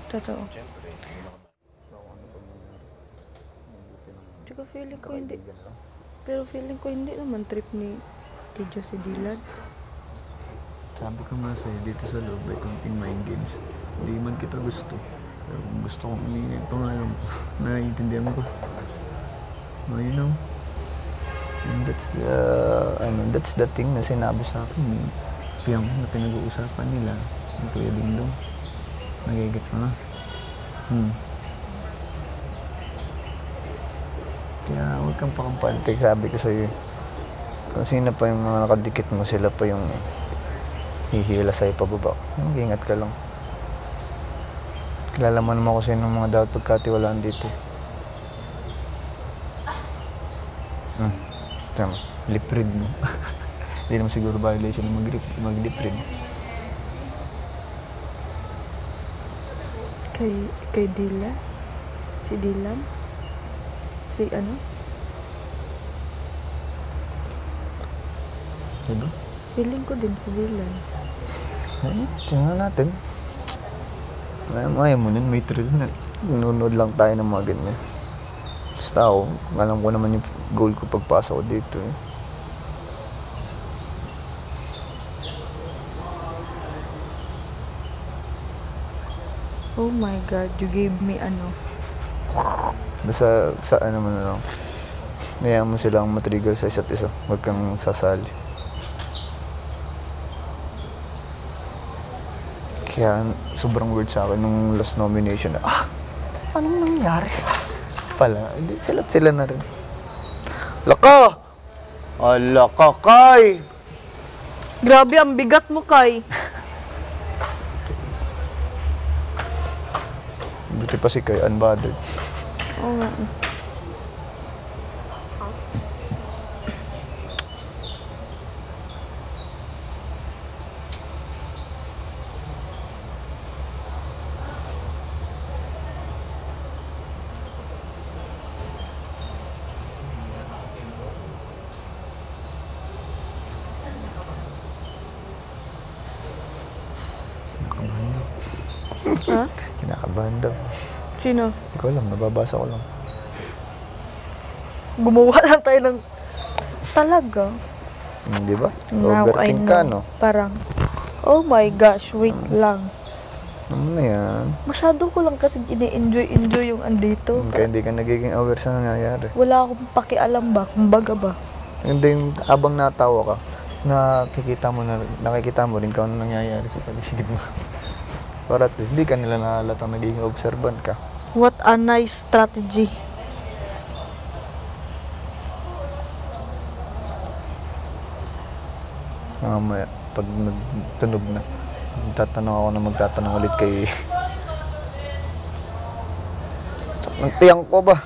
Totoo. Siyempre, hindi naman Ano ba nangyari? Mabuti naman. Tsaka feeling ko hindi. Kakaibigan lang. Pero feeling ko hindi naman trip ni Tidjo si Dylan. Sabi ko nga sa'yo, dito sa loob ay konting mind games. Hindi man kita gusto. Pero kung gusto kong umingin, pangalan ko. Naiintindihan ko. No, you know? And that's the thing na sinabi sa akin ni Piang na pinag-uusapan nila. Yung Kuya Dingdong. Nagigits mo na? Kaya huwag kang pakampante, sabi ko sa'yo. Kung sino pa yung mga nakadikit mo, sila pa yung hihila sa'yo pababa. Mag-ingat ka lang. Kilala mo naman kung sino mga dapat pagkatiwalaan dito. Tama, lip read mo. Hindi naman siguro violation na mag-lip read. Kay Dylan? Si Dylan? Si ano? Diba? Feeling ko din si Dylan. Ay, tingnan natin. Ayaw mo nun, may thrill na. Nunod lang tayo ng mga ganyan. Basta ako, alam ko naman yung goal ko pagpasok ko dito. Eh. Oh my God, you gave me ano. Basta sa ano mo na lang. Hayaan mo silang matrigger sa isa't isa. Huwag kang sasali. Kaya sobrang weird sa akin nung last nomination na, anong nangyari? Pala, hindi sila na rin. Laka! Laka, Kay! Grabe, ang bigat mo, Kay. Buti pa si Kay, unbothered. Oo nga. Ha? Kinakabahan daw. Sino? Hindi ko alam, nababasa ko lang. Gumawa lang tayo ng... Talaga? Di ba? Now I Overthink ka, know. no? Parang, oh my gosh, wait lang. Ano na yan? Masyado ko lang kasi ini-enjoy yung andito. Kaya hindi ka nagiging aware sa nangyayari. Wala akong pakialam ba, kumbaga ba. Hindi yung abang natawa ka, nakikita mo rin kung ano nangyayari sa paligid mo. Para at least di ka nila nahalatang nagiging observant ka. What a nice strategy. Mamaya, pag nagtunog na, magtatanong ulit kay... Ng tiyang ko ba?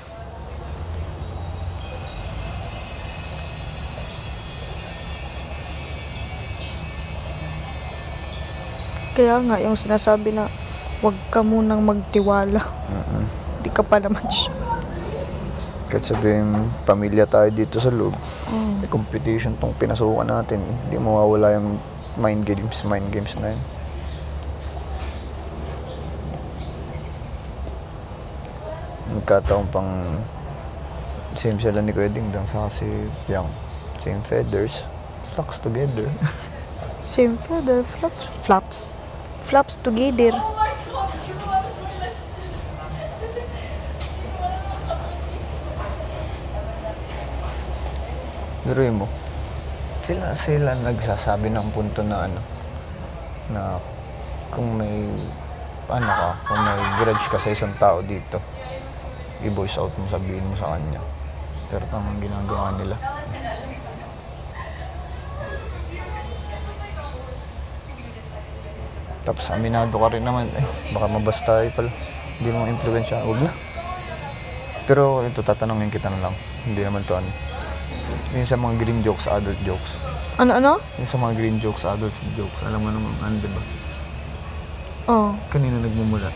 Kaya nga, yung sinasabi na huwag ka munang magtiwala. Hindi ka pa naman siya. Kahit sabihin, pamilya tayo dito sa loob. May competition tong pinasukan natin. Hindi mawawala yung mind games na yun. Nagkataon pang same sila ni Kuya Dingdong sa si Piang. Same feathers, flocks together. Same feather, flaps together. Duruin mo. Sila nagsasabi ng punto na na kung may kung may grudge ka sa isang tao dito, i-voice out mo, sabihin mo sa kanya. Pero tamang ginagawa nila. Tapos aminado ka rin naman, baka mabasta pala. Hindi mo impluwensya, huwag na. Pero ito, tatanungin kita na lang. Hindi naman to yung sa mga green jokes, adult jokes. Ano? Yung sa mga green jokes, adult jokes, alam mo naman, diba? Oo. Kanina nagmumula.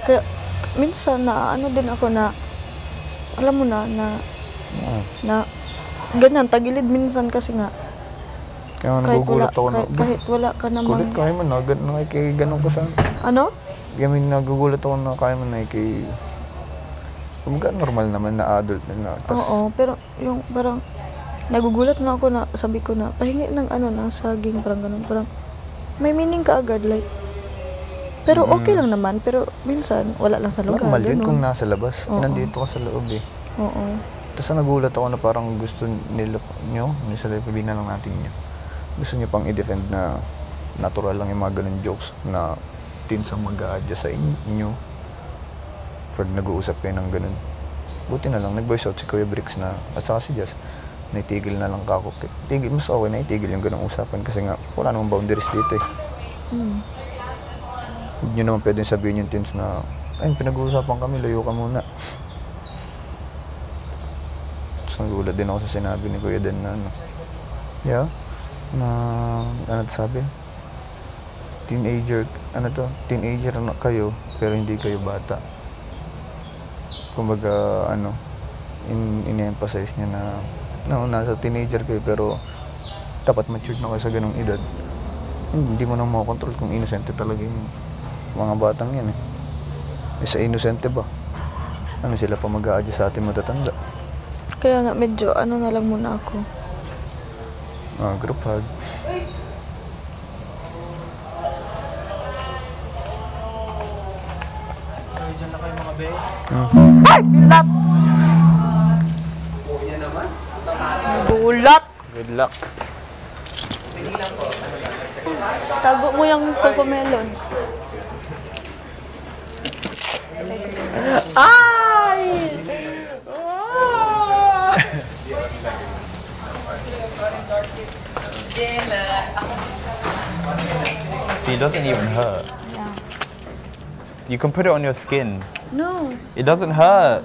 Kaya, minsan din ako na, alam mo na ganyan, tagilid minsan kasi nga, Kaya nga nagugulat ako na, kahit wala ka namang... kulit kaya mo na, ganun ka sa... Ano? Kaya may nagugulat ako na kaya mo na kay... Kumbaga normal naman na adult na. Oo, pero yung parang... Nagugulat na ako na, sabi ko na, pahingi ng ano na, saging, parang ganun. Parang, may meaning ka agad, like... Pero okay lang naman, pero minsan, wala lang sa lugar. Normal yun ganun. kung nasa labas. Oo. Nandito ka sa loob eh. Oo. Tapos nagulat ako na parang gusto nyo, sa sabihin na lang natin nyo. Gusto nyo pang i-defend na natural lang yung mga ganun jokes na tinsang mag-a-adjust sa inyo pag nag-uusap kayo ng ganun. Buti na lang, nag-voice out si Kuya Bricks na, at saka si Jazz, naitigil na lang kako. Tigil, mas okay na itigil yung ganung usapan kasi nga wala namang boundaries dito eh. Hindi nyo naman pwedeng sabihin yung teams na, ay, pinag-uusapan kami, layo ka muna. Tapos nagulat din ako sa sinabi ni Kuya Den na ano. Yeah? Na, ano sabi? Teenager na kayo, pero hindi kayo bata. Kumbaga, ano, in-emphasize niya na, no, nasa teenager kayo, pero dapat matured na kayo sa ganong edad. Hindi mo na makakontrol kung inosente talaga yung mga batang yan eh. E sa inosente ba? Ano sila pa mag-a-adjust sa ating matatanda? Kaya nga, medyo ano na lang muna ako. Group hug. Ay, dyan na kayo mga be. Ay! Bilat! Gulat! Good luck. Tago mo yung cocomelon. Ay! See, it doesn't even hurt. Yeah. You can put it on your skin. No. It doesn't hurt.